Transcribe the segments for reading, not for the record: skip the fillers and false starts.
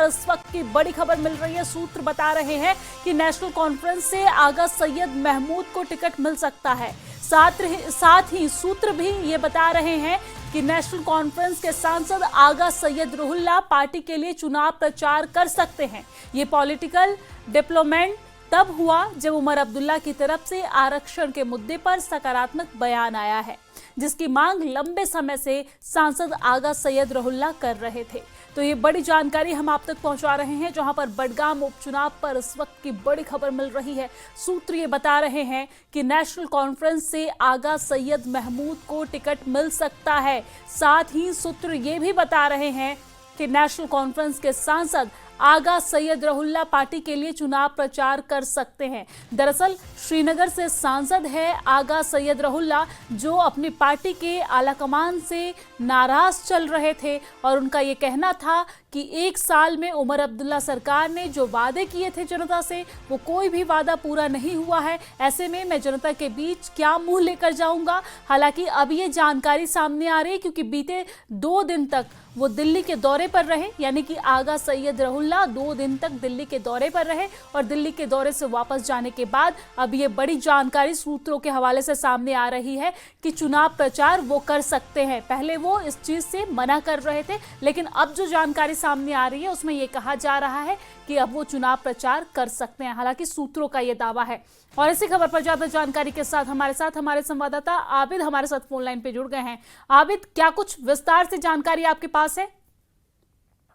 पर इस वक्त की बड़ी खबर मिल रही है। सूत्र बता रहे हैं कि नेशनल कॉन्फ्रेंस से आगा सैयद महमूद को टिकट मिल सकता है। साथ ही सूत्र भी ये बता रहे हैं कि नेशनल कॉन्फ्रेंस के सांसद आगा सैयद रुहुल्लाह पार्टी के लिए चुनाव प्रचार कर सकते हैं। ये पॉलिटिकल डिप्लोमेट तब हुआ जब उमर अब्दुल्ला की तरफ से आरक्षण के मुद्दे पर सकारात्मक बयान आया है, जिसकी मांग लंबे समय से सांसद आगा सैयद रुहुल्लाह कर रहे थे। तो ये बड़ी जानकारी हम आप तक पहुंचा रहे हैं, जहां पर बडगाम उपचुनाव पर इस वक्त की बड़ी खबर मिल रही है। सूत्र ये बता रहे हैं कि नेशनल कॉन्फ्रेंस से आगा सैयद महमूद को टिकट मिल सकता है। साथ ही सूत्र ये भी बता रहे हैं कि नेशनल कॉन्फ्रेंस के सांसद आगा सैयद रुहुल्लाह पार्टी के लिए चुनाव प्रचार कर सकते हैं। दरअसल श्रीनगर से सांसद है आगा सैयद रुहुल्लाह, जो अपनी पार्टी के आलाकमान से नाराज चल रहे थे और उनका ये कहना था कि 1 साल में उमर अब्दुल्ला सरकार ने जो वादे किए थे जनता से, वो कोई भी वादा पूरा नहीं हुआ है। ऐसे में मैं जनता के बीच क्या मुंह लेकर जाऊंगा। हालांकि अब ये जानकारी सामने आ रही है क्योंकि बीते 2 दिन तक वो दिल्ली के दौरे पर रहे, यानी कि आगा सैयद रुहुल्लाह 2 दिन तक दिल्ली के दौरे पर रहे और दिल्ली के दौरे से वापस जाने के बाद अब ये बड़ी जानकारी सूत्रों के हवाले से सामने आ रही है कि चुनाव प्रचार वो कर सकते हैं। पहले वो इस चीज से मना कर रहे थे, लेकिन अब जो जानकारी सामने आ रही है उसमें ये कहा जा रहा है कि अब वो चुनाव प्रचार कर सकते हैं। हालांकि सूत्रों का ये दावा है। और इसी खबर पर ज्यादा जानकारी के साथ हमारे संवाददाता आबिद हमारे साथ फोन लाइन पे जुड़ गए हैं। आबिद, क्या कुछ विस्तार से जानकारी आपके पास है?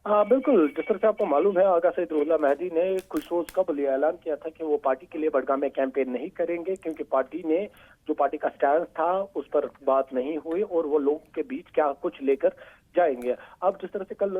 बिल्कुल, जिस तरह से आपको मालूम है, आगा सैयद रुहुल्लाह मेहदी ने कुछ रोज कबल ऐलान किया था कि वो पार्टी के लिए बडगाम में कैंपेन नहीं करेंगे, क्योंकि पार्टी ने जो पार्टी का स्टैंड था उस पर बात नहीं हुई और वो लोगों के बीच क्या कुछ लेकर जाएंगे। अब जिस तरह से कल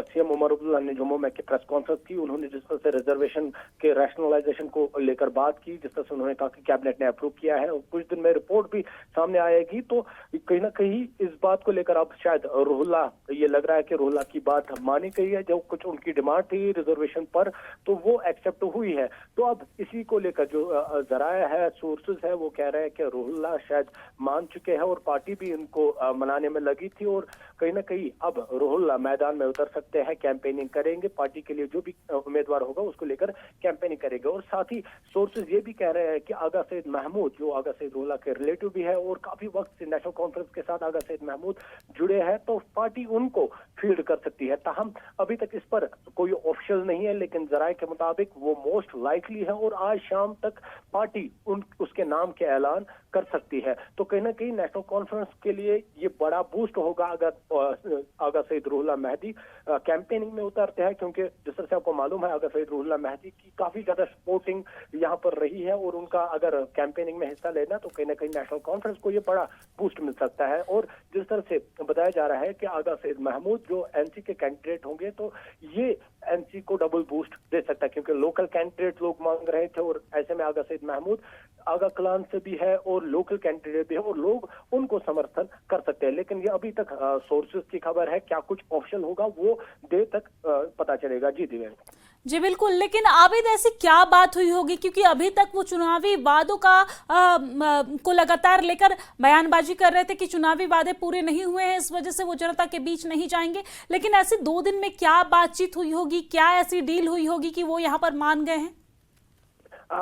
सीएम उमर अब्दुल्ला ने जम्मू में प्रेस कॉन्फ्रेंस की, उन्होंने जिस तरह से रिजर्वेशन के रैशनलाइजेशन को लेकर बात की, जिस तरह से उन्होंने कहा कि कैबिनेट ने अप्रूव किया है और कुछ दिन में रिपोर्ट भी सामने आएगी, तो कहीं ना कहीं इस बात को लेकर अब शायद रुहुल्लाह, ये लग रहा है कि रुहुल्लाह की बात मानी गई है। जो कुछ उनकी डिमांड थी रिजर्वेशन पर, तो वो एक्सेप्ट हुई है। तो अब इसी को लेकर जो जराया है, सोर्सेज है, वो कह रहे हैं कि रुहुल्लाह शायद मान चुके हैं और पार्टी भी इनको मनाने में लगी थी और कहीं ना कहीं अब रुहुल्लाह मैदान में उतर सकते हैं, कैंपेनिंग करेंगे, पार्टी के लिए जो भी उम्मीदवार होगा उसको लेकर कैंपेनिंग करेंगे। और साथ ही सोर्सेज ये भी कह रहे हैं कि आगा सैयद महमूद, जो आगा सैयद रुहुल्लाह के रिलेटिव भी है और काफी वक्त से नेशनल कॉन्फ्रेंस के साथ आगा सैयद महमूद जुड़े हैं, तो पार्टी उनको फील्ड कर सकती है। ताहम अभी तक इस पर कोई ऑफिशियल नहीं है, लेकिन जराये के मुताबिक वो मोस्ट लाइकली है और आज शाम तक पार्टी उसके नाम के ऐलान कर सकती है। तो कहीं ना कहीं नेशनल कॉन्फ्रेंस के लिए ये बड़ा बूस्ट होगा अगर आगा सैयद रुहुल्लाह मेहदी कैंपेनिंग में उतरते हैं, क्योंकि जिस तरह से आपको मालूम है आगा सैयद रुहुल्लाह मेहदी की काफी ज्यादा सपोर्टिंग यहाँ पर रही है और उनका अगर कैंपेनिंग में हिस्सा लेना तो कहीं ना कहीं नेशनल कॉन्फ्रेंस को ये बड़ा बूस्ट मिल सकता है। और जिस तरह से बताया जा रहा है कि आगा सैयद महमूद जो एनसी के कैंडिडेट होंगे, तो ये एनसी को डबल बूस्ट दे सकता है, क्योंकि लोकल कैंडिडेट लोग मांग रहे थे और ऐसे में आगा सैयद महमूद आगा क्लान से भी है और लोकल कैंडिडेट भी है और लोग उनको समर्थन कर सकते हैं। लेकिन ये अभी तक सोर्सेज की खबर है, क्या कुछ ऑप्शन होगा वो देर तक पता चलेगा। जी दिव्यांग। जी बिल्कुल, लेकिन आबिद ऐसी क्या बात हुई होगी, क्योंकि अभी तक वो चुनावी वादों का को लगातार लेकर बयानबाजी कर रहे थे कि चुनावी वादे पूरे नहीं हुए हैं, इस वजह से वो जनता के बीच नहीं जाएंगे। लेकिन ऐसे 2 दिन में क्या बातचीत हुई होगी, क्या ऐसी डील हुई होगी कि वो यहाँ पर मान गए हैं?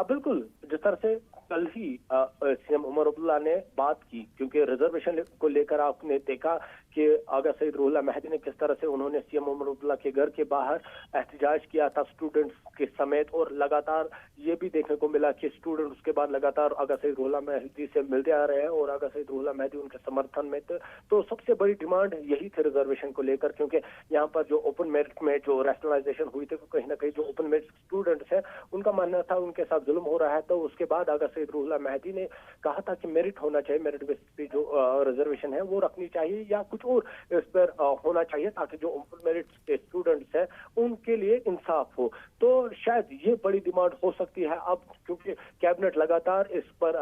बिल्कुल, जिस तरह से कल ही सीएम उमर अब्दुल्ला ने बात की, क्योंकि रिजर्वेशन को लेकर आपने देखा कि आगा सैयद रुहुल्लाह मेहदी ने किस तरह से उन्होंने सीएम उमर अब्दुल्ला के घर के बाहर एहतजाज किया था स्टूडेंट्स के समेत, और लगातार ये भी देखने को मिला कि स्टूडेंट उसके बाद लगातार आगा सैयद रुहुल्लाह मेहदी से मिलते आ रहे हैं और आगा सैयद रुहुल्लाह मेहदी उनके समर्थन में थे। तो सबसे बड़ी डिमांड यही थी रिजर्वेशन को लेकर, क्योंकि यहाँ पर जो ओपन मेरिट में जो रैशनलाइजेशन हुई थी, कहीं ना कहीं जो ओपन मेरिट स्टूडेंट्स है उनका मानना था उनके साथ जुल्म हो रहा है। तो उसके बाद आगा सैयद रुहुल्लाह मेहदी ने कहा था कि मेरिट होना चाहिए, मेरिट बेसिस पे जो रिजर्वेशन है वो रखनी चाहिए या कुछ और इस पर होना चाहिए, ताकि जो ओपन मेरिट के स्टूडेंट्स हैं उनके लिए इंसाफ हो। तो शायद ये बड़ी डिमांड हो सकती है अब, क्योंकि कैबिनेट लगातार इस पर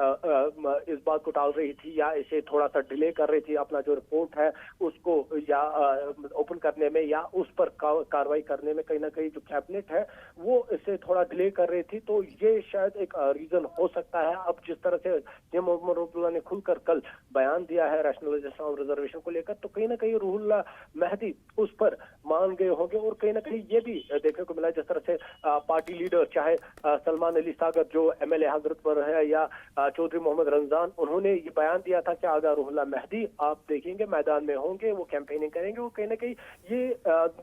इस बात को टाल रही थी या इसे थोड़ा सा डिले कर रही थी, अपना जो रिपोर्ट है उसको या ओपन करने में या उस पर कार्रवाई करने में कहीं ना कहीं जो कैबिनेट है वो इसे थोड़ा डिले कर रही थी। तो ये शायद एक रीजन हो सकता है। अब जिस तरह से सीएम उमर अब्दुल्ला ने खुलकर कल बयान दिया है रैशनलाइजेशन और रिजर्वेशन को लेकर, तो तो कहीं ना कहीं रुहुल्लाह मेहदी उस पर मान गए होंगे। और कहीं ना कहीं ये भी देखने को मिला, जिस तरह से पार्टी लीडर चाहे सलमान अली सागर जो MLA हजरतपुर है या चौधरी मोहम्मद रमजान, उन्होंने ये बयान दिया था कि आगा रुहुल्लाह मेहदी आप देखेंगे मैदान में होंगे, वो कैंपेनिंग करेंगे। और कहीं ना कहीं ये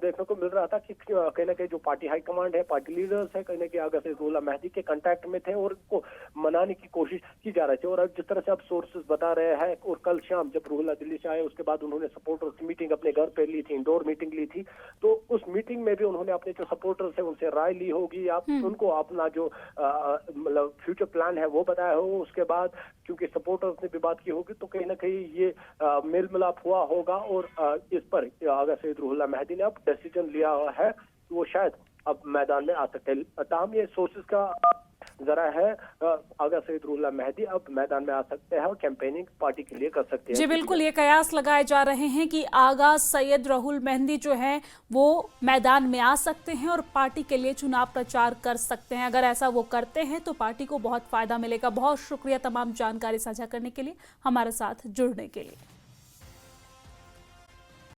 देखने को मिल रहा था कि कहीं ना कहीं जो पार्टी हाईकमांड है, पार्टी लीडर्स है, कहीं ना कहीं आगा से रुहुल्लाह मेहदी के कांटेक्ट में थे और उनको मनाने की कोशिश की जा रही थी। और अब जिस तरह से अब सोर्सेज बता रहे हैं, और कल शाम जब रुहुल्लाह दिल्ली से आए उसके बाद उन्होंने सपोर्टर्स की मीटिंग अपने घर पे ली थी, इंडोर मीटिंग ली थी, तो उस मीटिंग में भी उन्होंने अपने जो सपोर्टर्स है उनसे राय ली होगी, आप उनको अपना जो मतलब फ्यूचर प्लान है वो बताया हो। उसके बाद क्योंकि सपोर्टर्स ने भी बात की होगी तो कहीं ना कहीं ये मेल मिलाप हुआ होगा और इस पर आगा सईद रुहुल्लाह मेहदी ने अब डिसीजन लिया है, वो शायद अब मैदान में आ सकते हैं। ताहम ये सोर्सेज का जरा है, आगा सईद रुहुल्लाह मेहदी अब मैदान में आ सकते हैं और कैंपेनिंग पार्टी के लिए कर सकते हैं। जी बिल्कुल, ये कयास लगाए जा रहे हैं कि आगा सैयद रुहुल मेहदी जो है वो मैदान में आ सकते हैं और पार्टी के लिए चुनाव प्रचार कर सकते हैं। अगर ऐसा वो करते हैं तो पार्टी को बहुत फायदा मिलेगा। बहुत शुक्रिया तमाम जानकारी साझा करने के लिए, हमारे साथ जुड़ने के लिए।